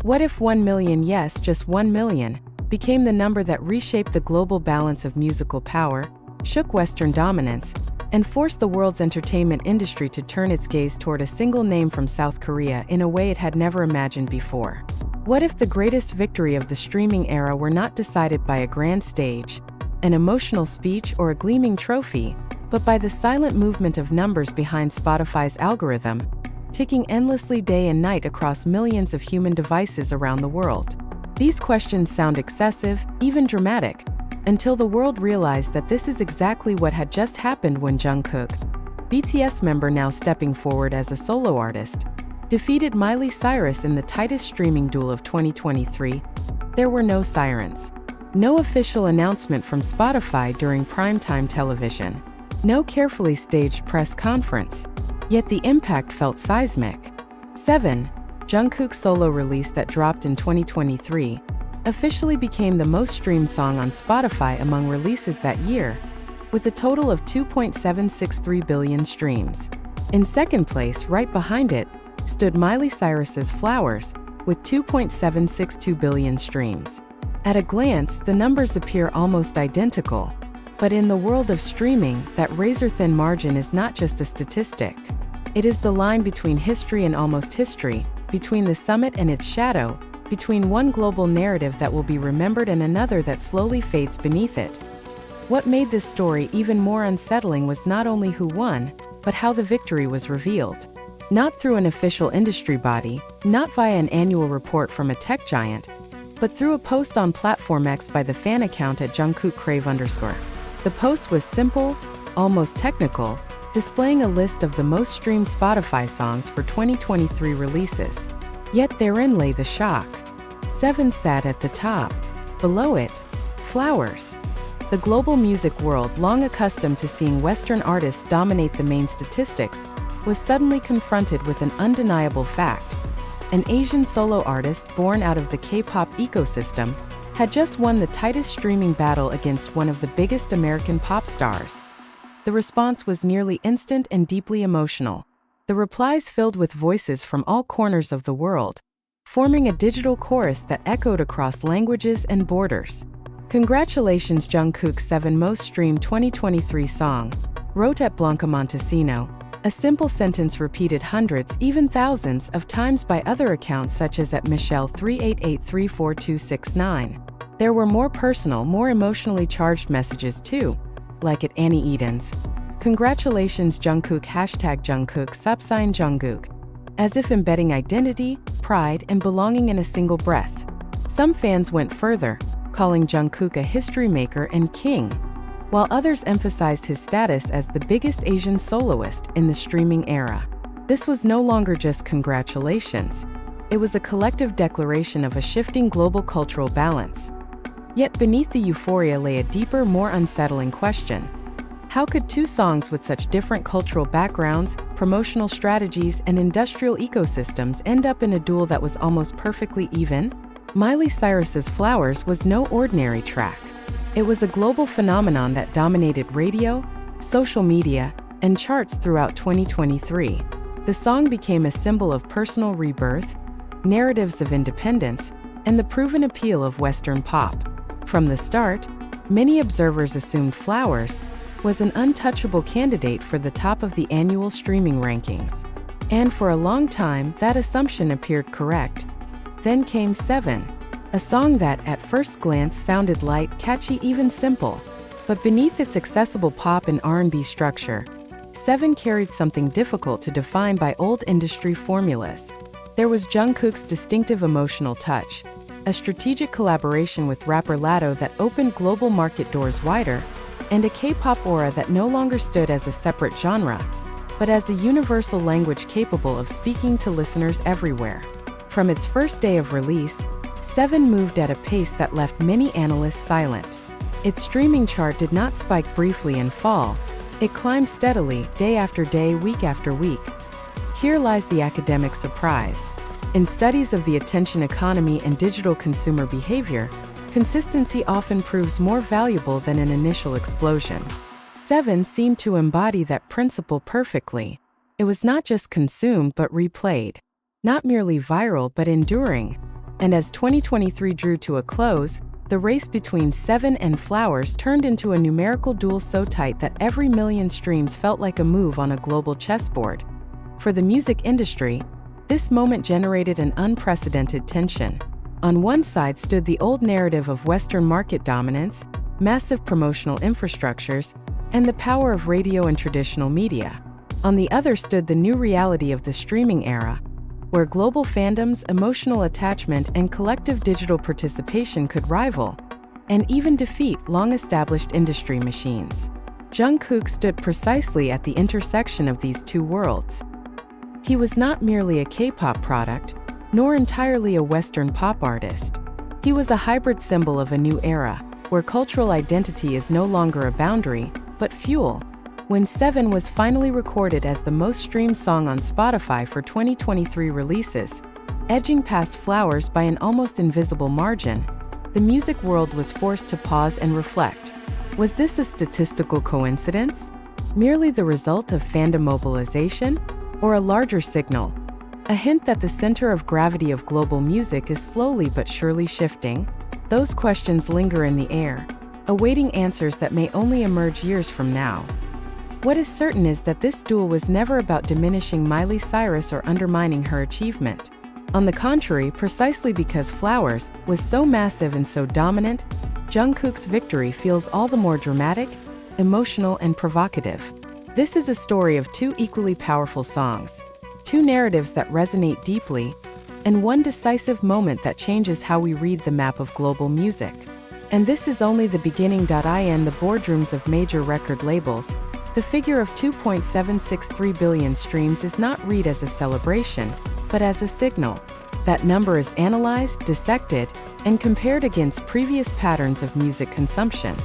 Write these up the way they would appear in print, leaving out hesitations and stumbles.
What if 1 million, yes, just 1 million, became the number that reshaped the global balance of musical power, shook Western dominance, and forced the world's entertainment industry to turn its gaze toward a single name from South Korea in a way it had never imagined before? What if the greatest victory of the streaming era were not decided by a grand stage, an emotional speech, or a gleaming trophy, but by the silent movement of numbers behind Spotify's algorithm, ticking endlessly day and night across millions of human devices around the world? These questions sound excessive, even dramatic, until the world realized that this is exactly what had just happened when Jungkook, BTS member now stepping forward as a solo artist, defeated Miley Cyrus in the tightest streaming duel of 2023. There were no sirens, no official announcement from Spotify during primetime television, no carefully staged press conference, yet the impact felt seismic. 7. Jungkook's solo release that dropped in 2023 officially became the most streamed song on Spotify among releases that year, with a total of 2.763 billion streams. In second place, right behind it, stood Miley Cyrus's Flowers, with 2.762 billion streams. At a glance, the numbers appear almost identical, but in the world of streaming, that razor-thin margin is not just a statistic. It is the line between history and almost history, between the summit and its shadow, between one global narrative that will be remembered and another that slowly fades beneath it. What made this story even more unsettling was not only who won, but how the victory was revealed. Not through an official industry body, not via an annual report from a tech giant, but through a post on Platform X by the fan account at @JungkookCrave_. The post was simple, almost technical, displaying a list of the most streamed Spotify songs for 2023 releases. Yet therein lay the shock. 7 sat at the top. Below it, Flowers. The global music world, long accustomed to seeing Western artists dominate the main statistics, was suddenly confronted with an undeniable fact. An Asian solo artist born out of the K-pop ecosystem had just won the tightest streaming battle against one of the biggest American pop stars. The response was nearly instant and deeply emotional. The replies filled with voices from all corners of the world, forming a digital chorus that echoed across languages and borders. Congratulations, Jungkook's 7 most streamed 2023 song, wrote at Blanca Montesino, a simple sentence repeated hundreds, even thousands, of times by other accounts such as at Michelle38834269. There were more personal, more emotionally charged messages too, like at Annie Eden's, "Congratulations Jungkook, #Jungkook, Jungkook," as if embedding identity, pride, and belonging in a single breath. Some fans went further, calling Jungkook a history maker and king, while others emphasized his status as the biggest Asian soloist in the streaming era. This was no longer just congratulations. It was a collective declaration of a shifting global cultural balance. Yet beneath the euphoria lay a deeper, more unsettling question. How could two songs with such different cultural backgrounds, promotional strategies, and industrial ecosystems end up in a duel that was almost perfectly even? Miley Cyrus's Flowers was no ordinary track. It was a global phenomenon that dominated radio, social media, and charts throughout 2023. The song became a symbol of personal rebirth, narratives of independence, and the proven appeal of Western pop. From the start, many observers assumed Flowers was an untouchable candidate for the top of the annual streaming rankings. And for a long time, that assumption appeared correct. Then came 7, a song that, at first glance, sounded light, catchy, even simple. But beneath its accessible pop and R&B structure, 7 carried something difficult to define by old industry formulas. There was Jungkook's distinctive emotional touch, a strategic collaboration with rapper Latto that opened global market doors wider, and a K-pop aura that no longer stood as a separate genre, but as a universal language capable of speaking to listeners everywhere. From its first day of release, 7 moved at a pace that left many analysts silent. Its streaming chart did not spike briefly and fall. It climbed steadily, day after day, week after week. Here lies the academic surprise. In studies of the attention economy and digital consumer behavior, consistency often proves more valuable than an initial explosion. 7 seemed to embody that principle perfectly. It was not just consumed but replayed. Not merely viral but enduring. And as 2023 drew to a close, the race between Seven and Flowers turned into a numerical duel so tight that every million streams felt like a move on a global chessboard. For the music industry, this moment generated an unprecedented tension. On one side stood the old narrative of Western market dominance, massive promotional infrastructures, and the power of radio and traditional media. On the other stood the new reality of the streaming era, where global fandoms, emotional attachment, and collective digital participation could rival and even defeat long-established industry machines. Jungkook stood precisely at the intersection of these two worlds. He was not merely a K-pop product, nor entirely a Western pop artist. He was a hybrid symbol of a new era, where cultural identity is no longer a boundary, but fuel. When Seven was finally recorded as the most streamed song on Spotify for 2023 releases, edging past Flowers by an almost invisible margin, the music world was forced to pause and reflect. Was this a statistical coincidence? Merely the result of fandom mobilization? Or a larger signal? A hint that the center of gravity of global music is slowly but surely shifting? Those questions linger in the air, awaiting answers that may only emerge years from now. What is certain is that this duel was never about diminishing Miley Cyrus or undermining her achievement. On the contrary, precisely because Flowers was so massive and so dominant, Jungkook's victory feels all the more dramatic, emotional, and provocative. This is a story of two equally powerful songs, two narratives that resonate deeply, and one decisive moment that changes how we read the map of global music. And this is only the beginning. In the boardrooms of major record labels, the figure of 2.763 billion streams is not read as a celebration, but as a signal. That number is analyzed, dissected, and compared against previous patterns of music consumption.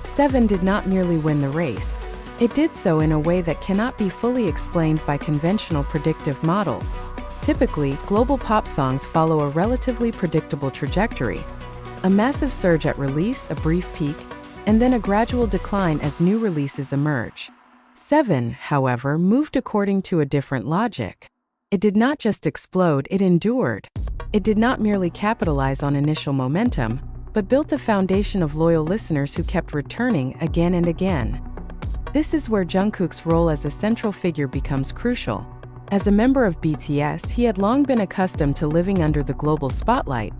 Seven did not merely win the race. It did so in a way that cannot be fully explained by conventional predictive models. Typically, global pop songs follow a relatively predictable trajectory: a massive surge at release, a brief peak, and then a gradual decline as new releases emerge. Seven, however, moved according to a different logic. It did not just explode, it endured. It did not merely capitalize on initial momentum, but built a foundation of loyal listeners who kept returning again and again. This is where Jungkook's role as a central figure becomes crucial. As a member of BTS, he had long been accustomed to living under the global spotlight,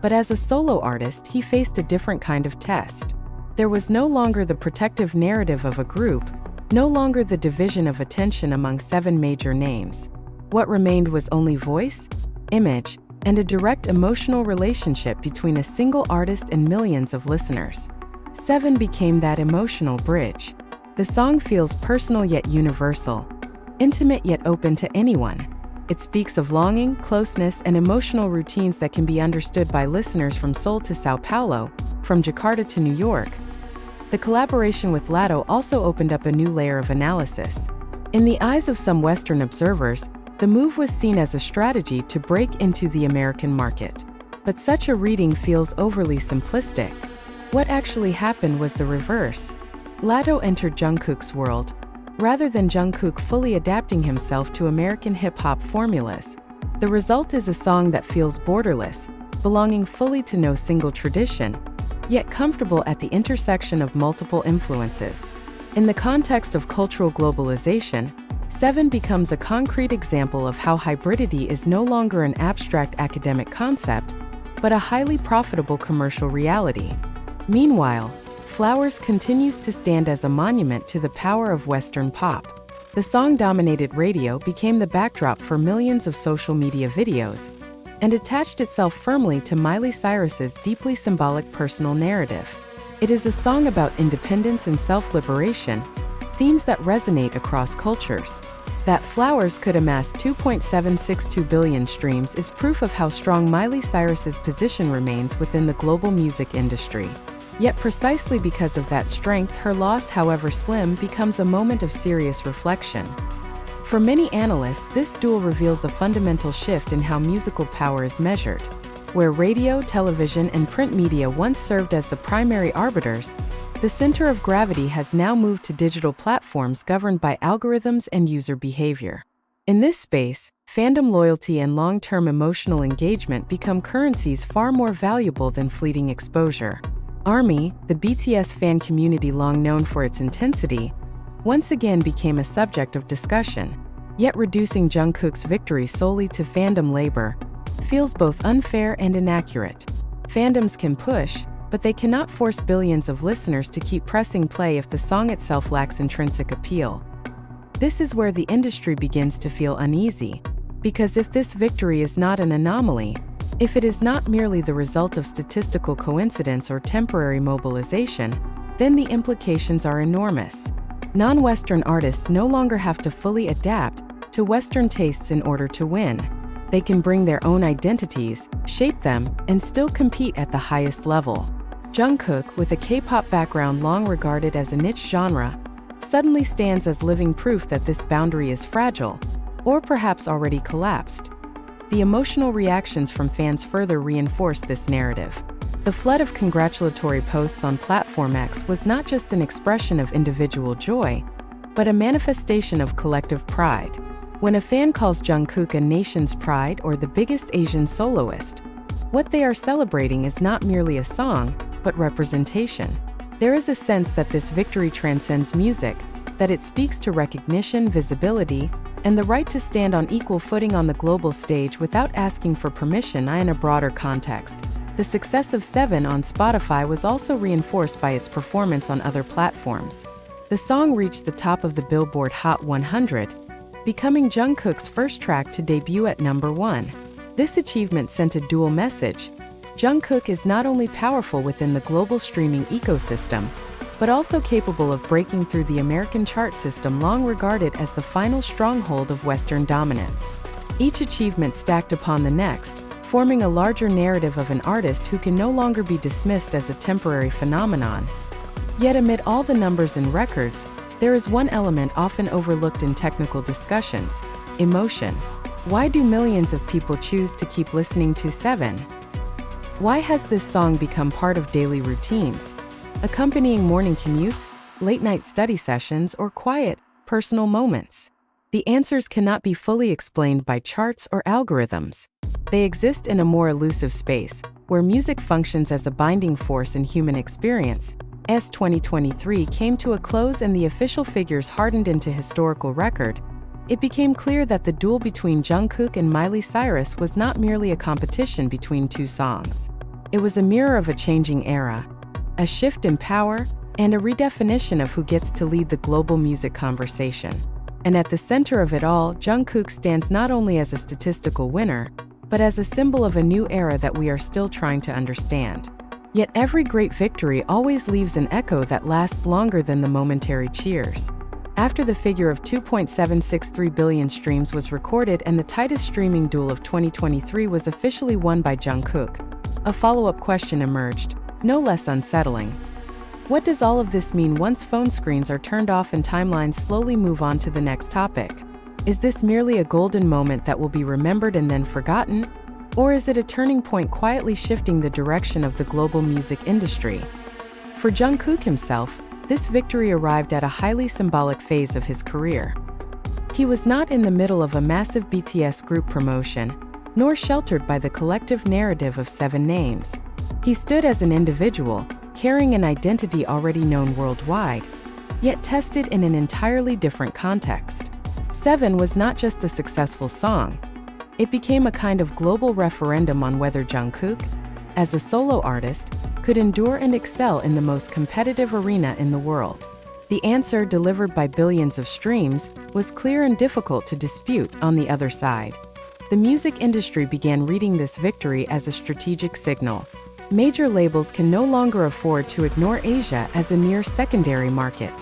but as a solo artist, he faced a different kind of test. There was no longer the protective narrative of a group, no longer the division of attention among seven major names. What remained was only voice, image, and a direct emotional relationship between a single artist and millions of listeners. Seven became that emotional bridge. The song feels personal yet universal, intimate yet open to anyone. It speaks of longing, closeness, and emotional routines that can be understood by listeners from Seoul to Sao Paulo, from Jakarta to New York. The collaboration with Latto also opened up a new layer of analysis. In the eyes of some Western observers, the move was seen as a strategy to break into the American market. But such a reading feels overly simplistic. What actually happened was the reverse. Latto entered Jungkook's world, rather than Jungkook fully adapting himself to American hip-hop formulas. The result is a song that feels borderless, belonging fully to no single tradition, yet comfortable at the intersection of multiple influences. In the context of cultural globalization, Seven becomes a concrete example of how hybridity is no longer an abstract academic concept, but a highly profitable commercial reality. Meanwhile, Flowers continues to stand as a monument to the power of Western pop. The song dominated radio, became the backdrop for millions of social media videos, and attached itself firmly to Miley Cyrus's deeply symbolic personal narrative. It is a song about independence and self-liberation, themes that resonate across cultures. That Flowers could amass 2.762 billion streams is proof of how strong Miley Cyrus's position remains within the global music industry. Yet precisely because of that strength, her loss, however slim, becomes a moment of serious reflection. For many analysts, this duel reveals a fundamental shift in how musical power is measured. Where radio, television, and print media once served as the primary arbiters, the center of gravity has now moved to digital platforms governed by algorithms and user behavior. In this space, Fandom loyalty and long-term emotional engagement become currencies far more valuable than fleeting exposure. ARMY, the BTS fan community long known for its intensity, once again became a subject of discussion. Yet reducing Jungkook's victory solely to fandom labor feels both unfair and inaccurate. Fandoms can push, but they cannot force billions of listeners to keep pressing play if the song itself lacks intrinsic appeal. This is where the industry begins to feel uneasy, because if this victory is not an anomaly, if it is not merely the result of statistical coincidence or temporary mobilization, then the implications are enormous. Non-Western artists no longer have to fully adapt to Western tastes in order to win. They can bring their own identities, shape them, and still compete at the highest level. Jungkook, with a K-pop background long regarded as a niche genre, suddenly stands as living proof that this boundary is fragile, or perhaps already collapsed. The emotional reactions from fans further reinforce this narrative. The flood of congratulatory posts on Platform X was not just an expression of individual joy, but a manifestation of collective pride. When a fan calls Jungkook a nation's pride or the biggest Asian soloist, what they are celebrating is not merely a song, but representation. There is a sense that this victory transcends music, that it speaks to recognition, visibility, and the right to stand on equal footing on the global stage without asking for permission. In a broader context, the success of Seven on Spotify was also reinforced by its performance on other platforms. The song reached the top of the Billboard Hot 100, becoming Jungkook's first track to debut at number 1. This achievement sent a dual message. Jungkook is not only powerful within the global streaming ecosystem, but also capable of breaking through the American chart system long regarded as the final stronghold of Western dominance. Each achievement stacked upon the next, forming a larger narrative of an artist who can no longer be dismissed as a temporary phenomenon. Yet amid all the numbers and records, there is one element often overlooked in technical discussions: emotion. Why do millions of people choose to keep listening to Seven? Why has this song become part of daily routines, accompanying morning commutes, late-night study sessions, or quiet, personal moments? The answers cannot be fully explained by charts or algorithms. They exist in a more elusive space, where music functions as a binding force in human experience. As 2023 came to a close and the official figures hardened into historical record, it became clear that the duel between Jungkook and Miley Cyrus was not merely a competition between two songs. It was a mirror of a changing era, a shift in power, and a redefinition of who gets to lead the global music conversation. And at the center of it all, Jungkook stands not only as a statistical winner, but as a symbol of a new era that we are still trying to understand. Yet every great victory always leaves an echo that lasts longer than the momentary cheers. After the figure of 2.763 billion streams was recorded and the tightest streaming duel of 2023 was officially won by Jungkook, a follow-up question emerged, no less unsettling. What does all of this mean once phone screens are turned off and timelines slowly move on to the next topic? Is this merely a golden moment that will be remembered and then forgotten? Or is it a turning point quietly shifting the direction of the global music industry? For Jungkook himself, this victory arrived at a highly symbolic phase of his career. He was not in the middle of a massive BTS group promotion, nor sheltered by the collective narrative of seven names. He stood as an individual, carrying an identity already known worldwide, yet tested in an entirely different context. Seven was not just a successful song. It became a kind of global referendum on whether Jungkook, as a solo artist, could endure and excel in the most competitive arena in the world. The answer, delivered by billions of streams, was clear and difficult to dispute. On the other side, the music industry began reading this victory as a strategic signal. Major labels can no longer afford to ignore Asia as a mere secondary market.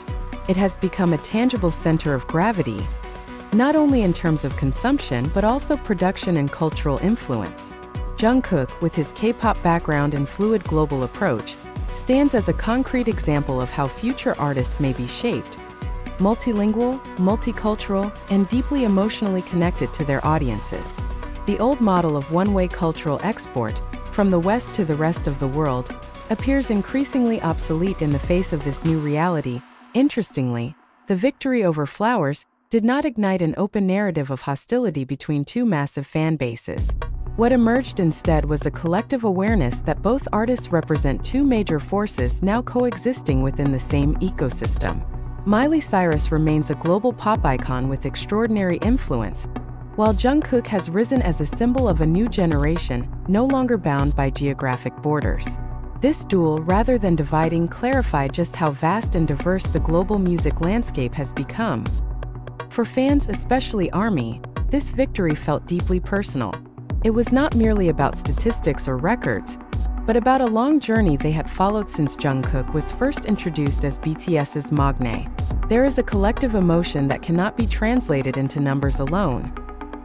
It has become a tangible center of gravity, not only in terms of consumption but also production and cultural influence. Jungkook, with his K-pop background and fluid global approach, stands as a concrete example of how future artists may be shaped: multilingual, multicultural, and deeply emotionally connected to their audiences. The old model of one-way cultural export, from the West to the rest of the world, appears increasingly obsolete in the face of this new reality. Interestingly, the victory over Flowers did not ignite an open narrative of hostility between two massive fan bases. What emerged instead was a collective awareness that both artists represent two major forces now coexisting within the same ecosystem. Miley Cyrus remains a global pop icon with extraordinary influence, while Jungkook has risen as a symbol of a new generation, no longer bound by geographic borders. This duel, rather than dividing, clarified just how vast and diverse the global music landscape has become. For fans, especially ARMY, this victory felt deeply personal. It was not merely about statistics or records, but about a long journey they had followed since Jungkook was first introduced as BTS's Magne. There is a collective emotion that cannot be translated into numbers alone.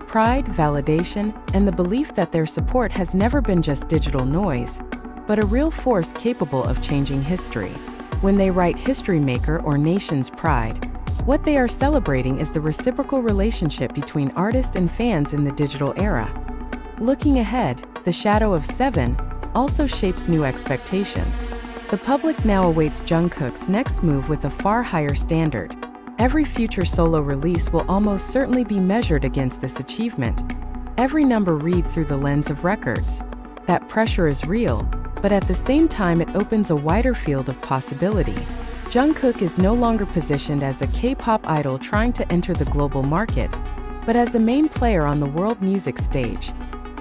Pride, validation, and the belief that their support has never been just digital noise, but a real force capable of changing history. When they write History Maker or Nation's Pride, what they are celebrating is the reciprocal relationship between artists and fans in the digital era. Looking ahead, the shadow of 7 also shapes new expectations. The public now awaits Jungkook's next move with a far higher standard. Every future solo release will almost certainly be measured against this achievement. Every number read through the lens of records. That pressure is real, but at the same time it opens a wider field of possibility. Jungkook is no longer positioned as a K-pop idol trying to enter the global market, but as a main player on the world music stage.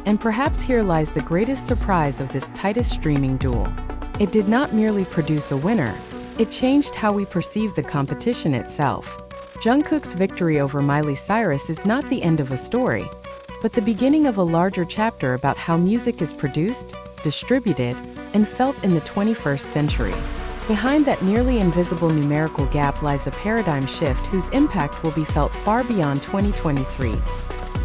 And perhaps here lies the greatest surprise of this tightest streaming duel. It did not merely produce a winner, it changed how we perceive the competition itself. Jungkook's victory over Miley Cyrus is not the end of a story, but the beginning of a larger chapter about how music is produced, distributed, and felt in the 21st century. Behind that nearly invisible numerical gap lies a paradigm shift whose impact will be felt far beyond 2023.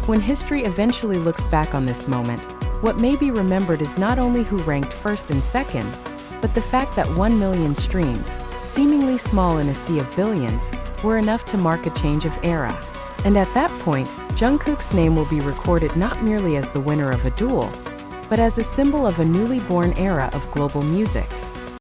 When history eventually looks back on this moment, what may be remembered is not only who ranked first and second, but the fact that 1 million streams, seemingly small in a sea of billions, were enough to mark a change of era. And at that point, Jungkook's name will be recorded not merely as the winner of a duel, but as a symbol of a newly born era of global music.